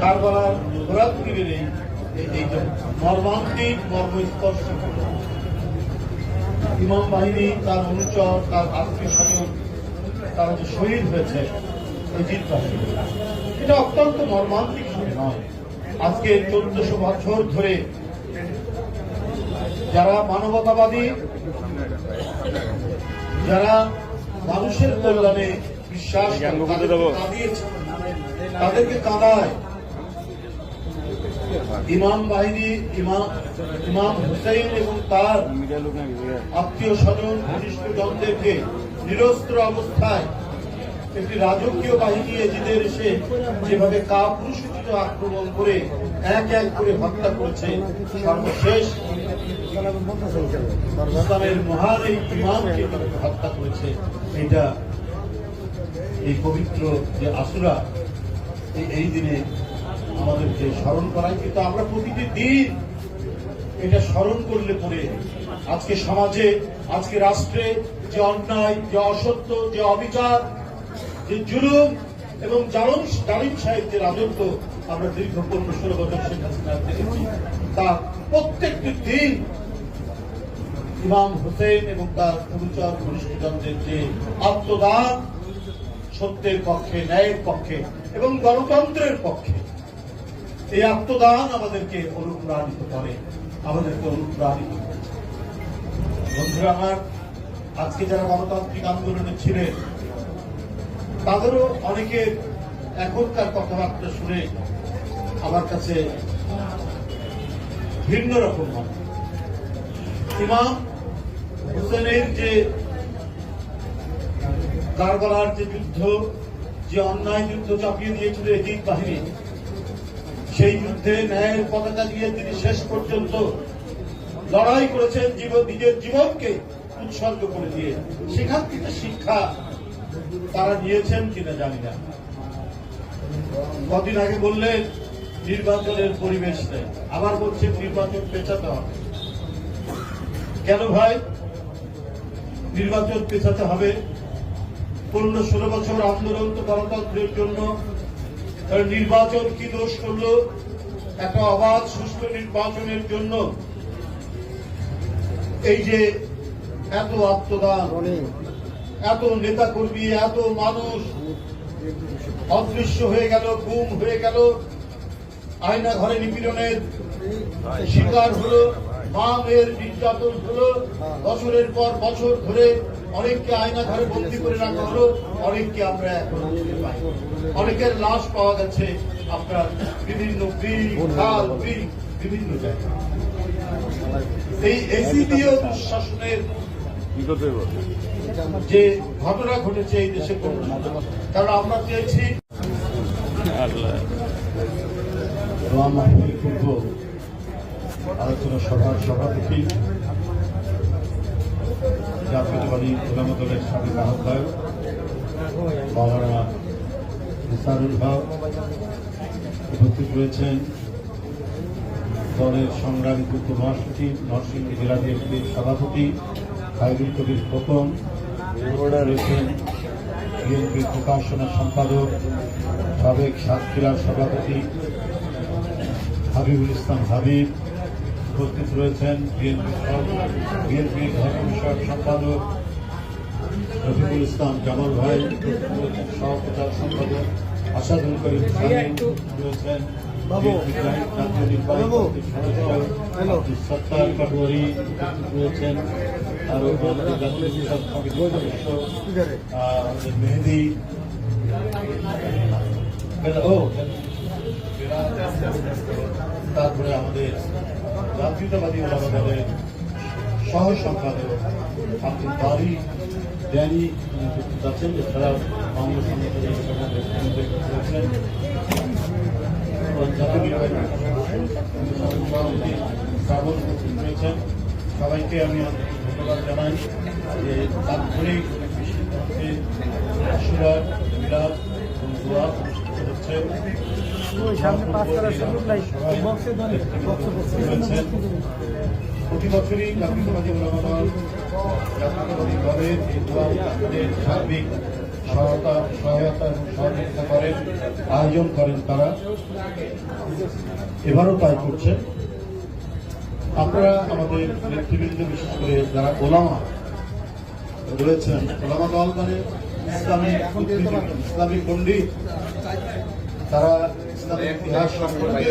কারবালার ঘোরাঘুরির এই মর্মান্তিক মর্মস্পর্শ ইমাম বাহিনী, তার অনুচর, তার আত্মীয় স্বজন, তারা যে শহীদ হয়েছে এজিদ বাহিনী, এটা অত্যন্ত মর্মান্তিক ভাবে নয়। আজকে 1400 বছর ধরে যারা মানবতাবাদী, যারা মানুষের কল্যাণে বিশ্বাস তাদেরকে কাঁদায় ইমাম বাহিনী, ইমাম হুসেইন এবং তার আত্মীয় স্বজন ঘনিষ্ঠজনদেরকে নিরস্ত্র অবস্থায় একটি রাজকীয় বাহিনী এজিদের এসে যেভাবে কাপুরুষোচিত আক্রমণ করে এক এক করে হত্যা করেছে, সর্বশেষ ইসলামের মহান এই ইমামকে হত্যা করেছে। এটা এই পবিত্র যে আশুরা, এই দিনে আমাদেরকে স্মরণ করায়। কিন্তু আমরা প্রতিটি দিন এটা স্মরণ করলে পরে আজকে সমাজে, আজকে রাষ্ট্রে যে অন্যায়, যে অসত্য, যে অবিচার, যে জুলুম এবং জালিম সাহিত্যের রাজত্ব আমরা দীর্ঘ 15-16 বছর শেখ হাসিনা দেখেছি, তা প্রত্যেকটি দিন ইমাম হুসেইন এবং তার অনুচর ঘনিষ্ঠজনদের যে আত্মদান সত্যের পক্ষে, ন্যায়ের পক্ষে এবং গণতন্ত্রের পক্ষে, এই আত্মদান আমাদেরকে অনুপ্রাণিত করে, আমাদেরকে অনুপ্রাণিত করে। বন্ধুরা আমার, আজকে যারা গণতান্ত্রিক আন্দোলনে ছিলেন তাদেরও অনেকের এখনকার কথাবার্তা শুনে আমার কাছে ভিন্ন রকম হয়। ইমাম হুসেনের যে কারবালার যে যুদ্ধ, যে অন্যায় যুদ্ধ চাপিয়ে দিয়েছিল এজিদ বাহিনী, সেই যুদ্ধে ন্যায়ের পতাকা দিয়ে তিনি শেষ পর্যন্ত লড়াই করেছেন, নিজের জীবনকে উৎসর্গ করে দিয়ে। সেখান থেকে শিক্ষা তারা নিয়েছেন কিনা জানি না। কদিন আগে বললেন নির্বাচনের পরিবেশ নেই, আবার বলছেন নির্বাচন পেছাতে হবে। কেন ভাই নির্বাচন পেছাতে হবে? 15-16 বছর আন্দোলন তো গণতন্ত্রের জন্য। নির্বাচন কি দোষ করলো? একটা অবাধ সুষ্ঠু নির্বাচনের জন্য এই যে এত আত্মদান, এত নেতা কর্মী, এত মানুষ অদৃশ্য হয়ে গেল, গুম হয়ে গেল, আয়না ঘরে নিপীড়নের শিকার হলো, মা মেয়ের নির্যাতন হলো, বছরের পর বছর ধরে অনেককে আয়না ঘরে বন্দী করে রাখা হলো, অনেককে আমরা এখন পাই। অনেকের লাশ পাওয়া গেছে আপনার বিভিন্ন বিল, খাল, বিল, বিভিন্ন জায়গায়। এই এসিডিও দুঃশাসনের যে ঘটনা ঘটেছে এই দেশে, কারণ আমরা চেয়েছি আলোচনা সভার সভাপতি, জাতীয়তাবাদী উলামা দলের সাবেক আহ্বায়ক মাওলানা নিসারুল হক উপস্থিত রয়েছেন, দলের সংগ্রামী যুক্ত মহাসচিব, নরসিংদী জেলা বিএনপির সভাপতি খায়রুল কবির খোকন রয়েছেন, বিএনপির প্রকাশনা সম্পাদক, সাবেক সাতক্ষীরার সভাপতি হাবিবুল ইসলাম হাবিব উপস্থিত রয়েছেন, বিএনপির ধর্ম বিষয়ক সম্পাদক রফিকুল ইসলাম জামাল ভাই, সহপ্রচার সম্পাদক আসাদুল করিম রয়েছেন, জাতীয় নির্বাহী সদস্য সত্তার পাটোয়ারি রয়েছেন, আরো জাতীয় সদস্য মেহেদি, তারপরে আমাদের জাতীয়তাবাদী উলামা দলের সহ সম্পাদক আব্দুল বারী ড্যানি উপস্থিত আছেন, এছাড়াও কংগ্রেস রয়েছেন, জাতীয় নির্বাহী সভাপতি শ্রাবণ উপস্থিত রয়েছেন। সবাইকে আমি ধন্যবাদ জানাই যে তাৎক্ষণিক আশুরা, মিলাদ এবং দোয়া অনুষ্ঠিত হচ্ছে। প্রতি বছরই জাতীয়তাবাদী উলামা দল, জাতীয়তাবাদী দলের এই দোয়া অনুষ্ঠানের সার্বিক সহায়তা এবং সহযোগিতা করেন, আয়োজন করেন, তারা এবারও তাই করছেন। আপনারা আমাদের নেতৃবৃন্দ, বিশেষ করে যারা ওলামা রয়েছেন, ওলামা দল মানে ইসলামিক পণ্ডিত, তারা ইসলামের ইতিহাস সম্পর্কে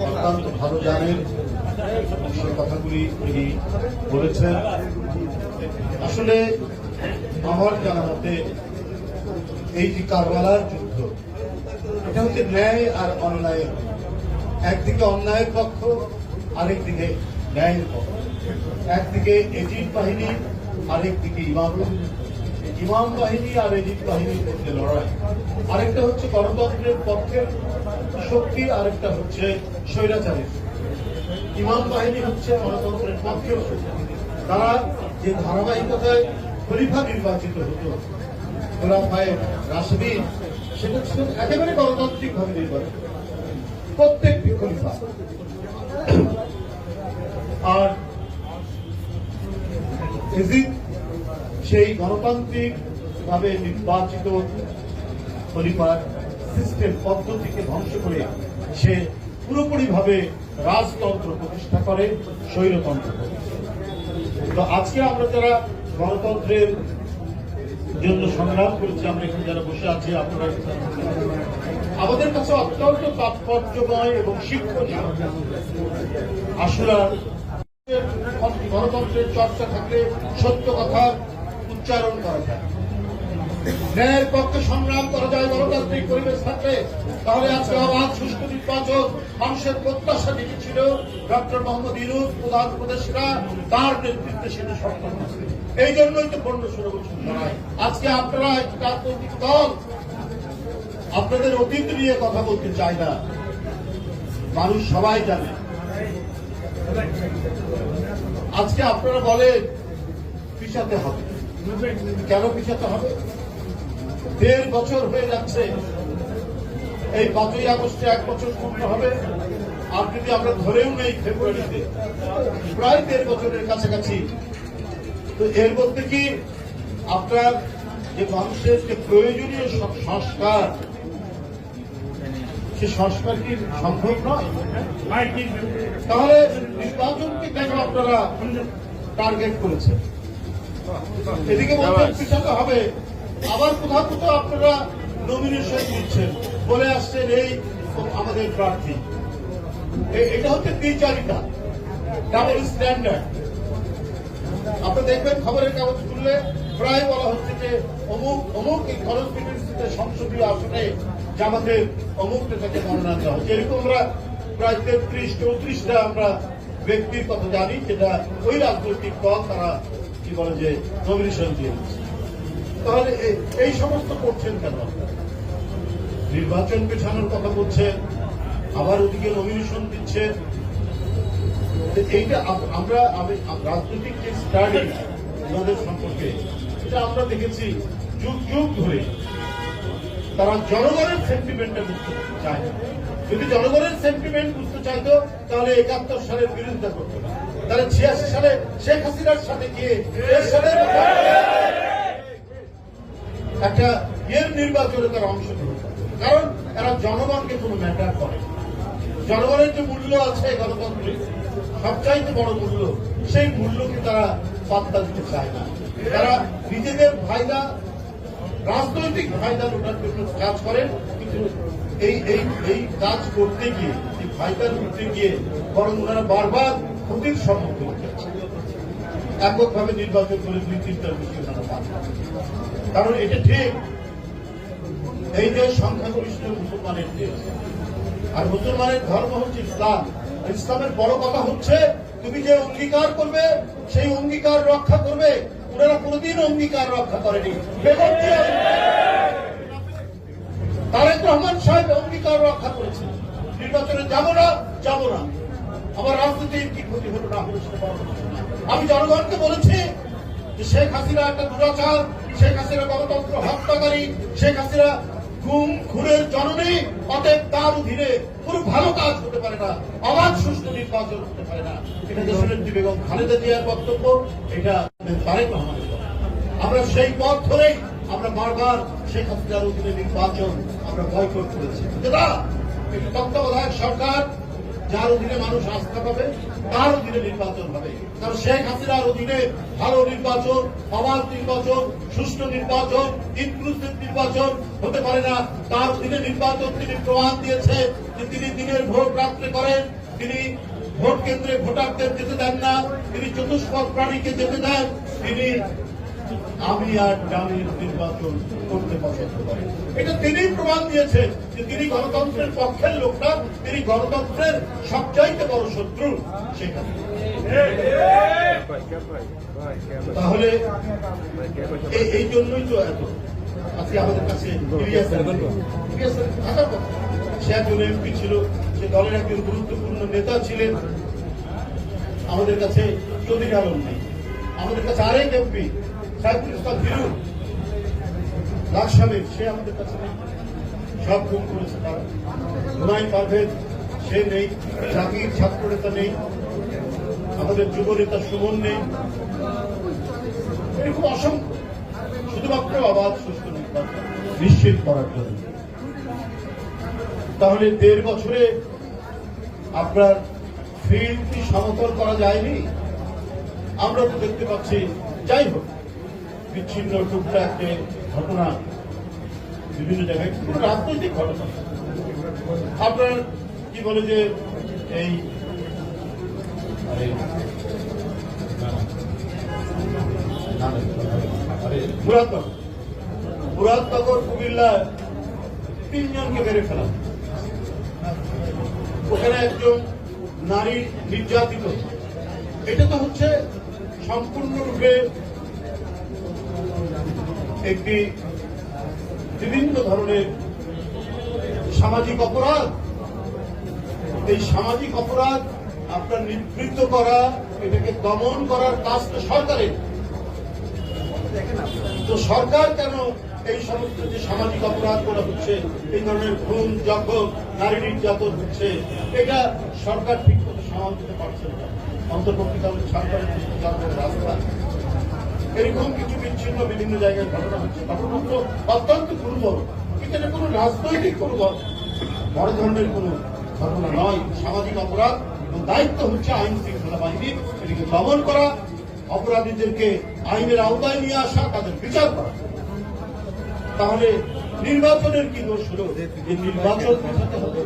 অত্যন্ত ভালো জানেন। সেই কথাগুলি তিনি বলেছেন। আসলে আমার জানা মতে এই যে কারবালার যুদ্ধ, এটা হচ্ছে ন্যায় আর অন্যায়ের, একদিকে অন্যায়ের পক্ষ, আরেকদিকে ন্যায়ের পক্ষ। একদিকে এজিদ বাহিনী, আরেকদিকে ইমাম বাহিনী। ইমাম বাহিনী আর এজিদ বাহিনীর মধ্যে লড়াই। আরেকটা হচ্ছে গণতন্ত্রের পক্ষের শক্তি, আরেকটা হচ্ছে স্বৈরাচারের। ইমাম বাহিনী হচ্ছে গণতন্ত্রের পক্ষের শক্তি। তারা যে ধারাবাহিকতায় খলিফা নির্বাচিত হতো, খোলাফায়ে রাশিদিন, সেটা ছিল একেবারে গণতান্ত্রিক ভাবে নির্বাচিত প্রত্যেকটি খলিফা। আর এজিদ সেই গণতান্ত্রিক ভাবে নির্বাচিত খলিফার সিস্টেম পদ্ধতিকে ধ্বংস করে সে পুরোপুরি ভাবে রাজতন্ত্র প্রতিষ্ঠা করে, স্বৈরতন্ত্র। তো আজকে আমরা যারা গণতন্ত্রের জন্য সংগ্রাম করেছি, আমরা এখানে যারা বসে আছি, আপনারা আমাদের কাছে অত্যন্ত তাৎপর্যময় এবং শিক্ষণীয় আশুরার গণতন্ত্রের চর্চা থাকলে সত্য কথা উচ্চারণ করা যায়, ন্যায়ের পক্ষে সংগ্রাম করা যায়, গণতান্ত্রিক পরিবেশ থাকলে। তাহলে আজকে অবাধ সুষ্ঠু নির্বাচন মানুষের প্রত্যাশা ছিল। ডক্টর মোহাম্মদ ইউনূস প্রধান উপদেষ্টা, তার নেতৃত্বে সেটা সক্ষম হয়েছে। এই জন্যই তো 15-16 বছর লড়াই। আজকে আপনারা একটি রাজনৈতিক দল, আপনাদের অতীত নিয়ে কথা বলতে চাই না, মানুষ সবাই জানে। আজকে আপনারা বলেন পিছাতে হবে, কেন পিছাতে হবে? 1.5 বছর হয়ে যাচ্ছে, এই 5ই আগস্টে 1 বছর পূর্ণ হবে। আর যদি আমরা ধরেও নেই ফেব্রুয়ারিতে, প্রায় 1.5 বছরের কাছাকাছি। তো এর মধ্যে কি আপনার যে মানুষের যে প্রয়োজনীয় সব সংস্কার, সে সংস্কার কি সম্ভব নয়? তাহলে নির্বাচনকে কেন আপনারা টার্গেট করেছেন? এদিকে বলছেন পিছাতে হবে, আবার কোথাও কোথাও আপনারা নমিনেশন দিচ্ছেন, বলে আসছেন এই আমাদের প্রার্থী। এটা হচ্ছে দ্বিচারিতা, ডাবল স্ট্যান্ডার্ড। আপনি দেখবেন খবরের কাগজ খুললে প্রায় বলা হচ্ছে যে অমুক অমুক এই খরচ বিটিসিতে সংসদীয় আসনে জামাতের অমুক নেতাকে মনোনয়ন দেওয়া হচ্ছে। এরকম আমরা প্রায় 33-34টা আমরা ব্যক্তির কথা জানি, যেটা ওই রাজনৈতিক দল তারা কি বলে যে নমিনেশন দিয়ে দিচ্ছে। তাহলে এই সমস্ত করছেন কেন? নির্বাচন পেছানোর কথা বলছেন, আবার ওদিকে নমিনেশন দিচ্ছে। এইটা আমরা রাজনৈতিক যে স্টাডি আমাদের সম্পর্কে, এটা আমরা দেখেছি যুগ যুগ ধরে তারা জনগণের সেন্টিমেন্টটা বুঝতে চায় না। যদি জনগণের সেন্টিমেন্ট বুঝতে চাইতো তাহলে 71 সালের বিরোধিতা করতো না, তাহলে 86 সালে শেখ হাসিনার সাথে গিয়ে একটা নির্বাচনে তারা অংশগ্রহণ করে। কারণ এরা জনগণকে কোনো ম্যাটার করে। জনগণের যে মূল্য আছে গণতন্ত্রে, সবচাইতে বড় মূল্য, সেই মূল্যকে তারা পাত্তা দিতে চায় না। তারা নিজেদের ফায়দা, রাজনৈতিক ফায়দা লোটার জন্য কাজ করেন, কিন্তু এই কাজ করতে গিয়ে, এই ফায়দা লুটতে গিয়ে বরং ওনারা বারবার ক্ষতির সম্মুখীন হচ্ছে। এককভাবে নির্বাচন করে 2-3টার বেশি ওনারা পান। কারণ এটা ঠিক, এই যে সংখ্যাগরিষ্ঠ মুসলমানের দেশ, আর মুসলমানের ধর্ম হচ্ছে ইসলাম। ইসলামের বড় কথা হচ্ছে তুমি যে অঙ্গীকার করবে সেই অঙ্গীকার রক্ষা করবে। ওনারা কোনদিন অঙ্গীকার রক্ষা করেনি। তারেক রহমান সাহেব অঙ্গীকার রক্ষা করেছে, নির্বাচনে যাব না, আমার রাজনীতির কি ক্ষতি হলো না হলো সেটা বড় কথা না। আমি জনগণকে বলেছি যে শেখ হাসিনা একটা দুরাচার, শেখ হাসিনা গণতন্ত্র হত্যাকারী, শেখ হাসিনা গুম খুনের জননী, অতএব তার অধীনে কোনো ভালো কাজ হতে পারে না, অবাধ সুষ্ঠু নির্বাচন হতে পারে না। এটা দেশনেত্রী বেগম খালেদা জিয়ার বক্তব্য, এটা তারেক রহমানের। আমরা সেই পথ ধরেই আমরা বারবার শেখ হাসিনার অধীনে নির্বাচন আমরা বয়কট করেছি। যেটা একটি তত্ত্বাবধায়ক সরকার, যার অধীনে মানুষ আস্থা পাবে, তার অধীনে নির্বাচন হবে। কারণ শেখ হাসিনার অধীনে ভালো নির্বাচন, অবাধ নির্বাচন, সুষ্ঠু নির্বাচন, ইনক্লুসিভ নির্বাচন হতে পারে না। তার অধীনে নির্বাচন তিনি প্রমাণ দিয়েছে যে তিনি দিনের ভোট রাত্রে করেন, তিনি ভোট কেন্দ্রে ভোটারদের যেতে দেন না, তিনি চতুষ্পদ প্রাণীকে যেতে দেন, তিনি আমি আর জামির নির্বাচন করতে পছন্দ করেন। এটা তিনি প্রমাণ দিয়েছেন যে তিনি গণতন্ত্রের পক্ষের লোকটা, তিনি গণতন্ত্রের সবচাইতে বড় শত্রু সেখানে। তাহলে এই জন্যই তো এত আজকে আমাদের কাছে থাকার কথা। সে একজন এমপি ছিল, সে দলের একজন গুরুত্বপূর্ণ নেতা ছিলেন। আমাদের কাছে চৌধুরী আলম নেই, আমাদের কাছে আরেক এমপি সাইফুল ইসলাম হিরু লাকসামের, সে আমাদের কাছে নেই। সব গুম করেছে তারা। হুমায়ুন পারভেজ সে নেই, জাকির ছাত্র নেতা নেই, আমাদের যুব নেতা সুমন নেই। এরকম অসংখ্য, শুধুমাত্র অবাধ সুস্থ নির্বাচন নিশ্চিত করার জন্য। তাহলে 1.5 বছরে আপনার ফিল্ড কি সমতল করা যায়নি? আমরা তো দেখতে পাচ্ছি। যাই হোক, বিচ্ছিন্ন টুকটাক যে ঘটনা বিভিন্ন জায়গায়, কোন রাজনৈতিক ঘটনা, আপনার কি বলে যে এই মুরাদনগর কুমিল্লা 3 জনকে মেরে ফেলা, ওখানে একজন নারী নির্যাতিত। এটা তো হচ্ছে সম্পূর্ণরূপে একটি বিভিন্ন ধরনের সামাজিক অপরাধ। এই সামাজিক অপরাধ আপনার নিবৃত্ত করা, এটাকে দমন করার কাজ তো সরকারের। তো সরকার কেন এই সমস্ত যে সামাজিক অপরাধ করা হচ্ছে, এই ধরনের খুন, জখম, নারী নির্যাতন হচ্ছে, এটা সরকার ঠিক মতো সামাল দিতে পারছে না? অন্তর্বর্তীকালীন সরকারের রাস্তা এরকম কিছু বিচ্ছিন্ন বিভিন্ন জায়গায় ঘটনা হচ্ছে। ঘটনাগুলো অত্যন্ত গুরুতর, কিন্তু এটা কোনো রাজনৈতিক কোনো বড় ধরনের কোনো ঘটনা নয়। সামাজিক অপরাধ এবং দায়িত্ব হচ্ছে আইন শৃঙ্খলা বাহিনীর এটিকে দমন করা, অপরাধীদেরকে আইনের আওতায় নিয়ে আসা, তাদের বিচার করা। তাহলে নির্বাচনের কি দোষ হল? এই নির্বাচন পেছাতে হবে।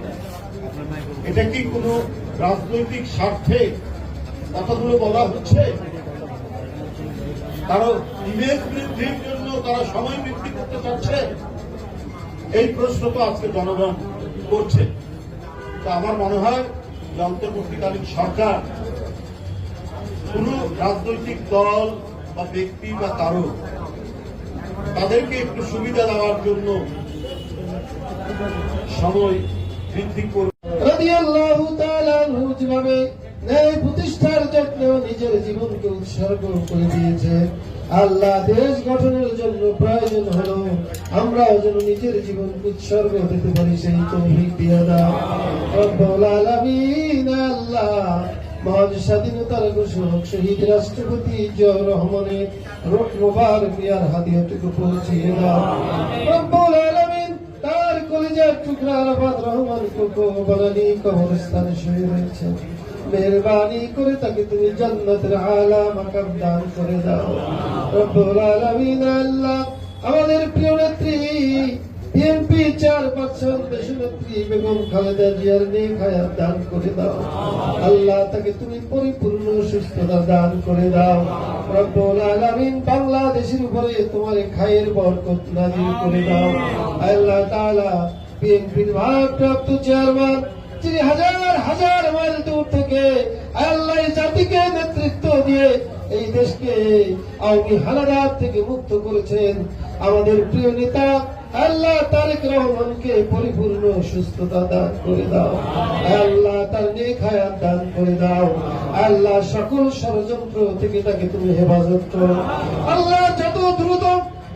এটা কি কোনো রাজনৈতিক স্বার্থে কথাগুলো বলা হচ্ছে? কারো ইমেজ বৃদ্ধির জন্য তারা সময় বৃদ্ধি করতে চাচ্ছে? এই প্রশ্ন তো আজকে জনগণ করছে। তো আমার মনে হয় যে অন্তর্বর্তীকালীন সরকার কোন রাজনৈতিক দল বা ব্যক্তি বা কারো তাদেরকে একটু সুবিধা দেওয়ার জন্য সময় বৃদ্ধি করবে। যেভাবে ন্যায় প্রতিষ্ঠার জন্য নিজের জীবনকে উৎসর্গ করে দিয়েছে, আল্লাহ দেশ গঠনের জন্য প্রয়োজন হলো আমরাও যেন নিজের জীবনকে উৎসর্গ দিতে পারি, সেই তৌফিক দিয়ে দাও রব্বুল আলামিন। আল্লাহ মহান স্বাধীনতার ঘোষক শহীদ রাষ্ট্রপতি জিয়াউর রহমানের রূহ মুবারক ইয়ার হাদিয়াটুকু পৌঁছিয়ে দাও রব্বুল আলামিন। তার কলিজার টুকরা আরাফাত রহমান কোকো বনানী কবরস্থানে শুয়ে রয়েছে, মেহরবানি করে তাকে তুমি জান্নাতের আলা মাকাম দান করে দাও রব্বুল আলামিন। আল্লাহ আমাদের প্রিয় নেত্রী বিএনপি চেয়ারপারসন দেশনেত্রী বেগম খালেদা জিয়ার নেক হায়াত দান করে দাও আল্লাহ, তাকে তুমি পরিপূর্ণ সুস্থতা দান করে দাও রব্বুল আলামিন। বাংলাদেশের উপরে তোমার খায়ের বরকত নাযিল করে দাও আল্লাহ তাআলা। বিএনপির ভারপ্রাপ্ত চেয়ারম্যান যিনি হাজার হাজার মাইল দূর থেকে আল্লাহ জাতিকে নেতৃত্ব দিয়ে এই দেশকে আওয়ামী হানাদার থেকে মুক্ত করেছেন, আমাদের প্রিয় নেতা আল্লাহ তারেক রহমানকে পরিপূর্ণ সুস্থতা দান করে দাও আল্লাহ, তার নেক হায়াত দান করে দাও আল্লাহ। সকল ষড়যন্ত্র থেকে তাকে তুমি হেফাজত করো আল্লাহ। যত দ্রুত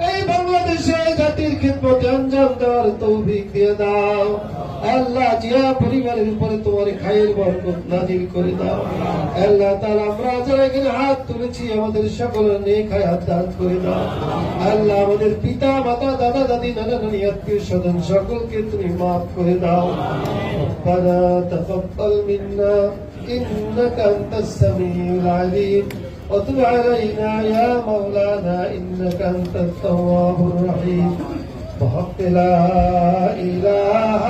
এই বাংলাদেশে জাতির খিদমতে আঞ্জাম দেওয়ার তৌফিক দিয়ে দাও। আল্লাহ জিয়া পরিবারের উপরে তোমার খায়ের বরকত নাজিল করে দাও। আল্লাহ তাআলা আমরা যারা এখানে হাত তুলেছি আমাদের সকলের নেক হায়াত দান করে দাও। আল্লাহ আমাদের পিতা মাতা দাদা দাদি নানা নানি আত্মীয় স্বজন সকলকে তুমি মাফ করে দাও। রব্বানা তাকাব্বাল মিন্না ইন্নাকা আনতাস সামিউল আলিম ওয়া তুব আলাইনা ইয়া মাওলানা ইন্নাকা আনতাত তাওয়াবুর রহিম। بحق لا إله